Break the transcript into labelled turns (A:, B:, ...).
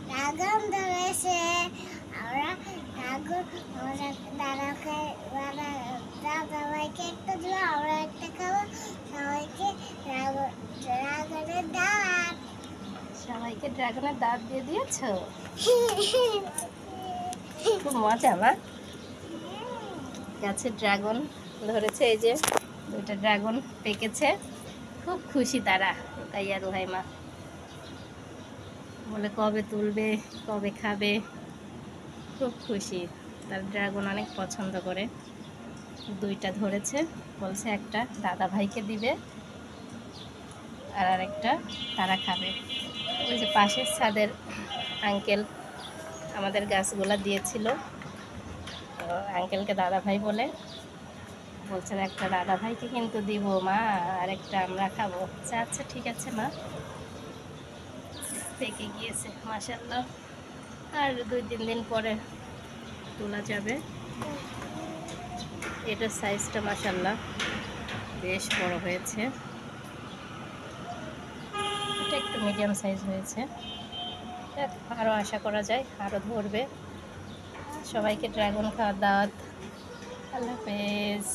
A: Dragon ধরেছে। আমরা dragon আমরা দাদাকে দাদা ভাইকে একটা দিল, আমরা একটা খাবো। সবাইকে ড্রাগনের দাঁত।
B: সবাইকে ড্রাগনের দাঁত দিয়ে দিয়েছো? খুব মজা মা। গাছে ড্রাগন ধরেছে, এই যে 2টা ড্রাগন পেকেছে। খুব খুশি তারা, রুকাইয়া রুহাইমা। বলে কবে তুলবে, কবে খাবে। খুব খুশি, তার ড্রাগন অনেক পছন্দ করে। 2টা ধরেছে, বলছে একটা দাদা ভাইকে দিবে আর আরেকটা তারা খাবে। ওই যে পাশের ছাদের আঙ্কেল আমাদের গাছগুলা দিয়েছিল, তো আঙ্কেলকে দাদা ভাই বলে, বলছেন একটা দাদা ভাইকে কিন্তু দিব মা, আর একটা আমরা খাবো। আচ্ছা ঠিক আছে মা। পেকে গিয়েছে মাশাআল্লাহ, আর 2-3 দিন পরে তোলা যাবে। এটার সাইজটা মাশাআল্লাহ বেশ বড় হয়েছে, এটা একটু মিডিয়াম সাইজ হয়েছে। আরও আশা করা যায় আরও ধরবে। সবাইকে ড্রাগন খাওয়ার দাওয়াত। আল্লাহ হাফেজ।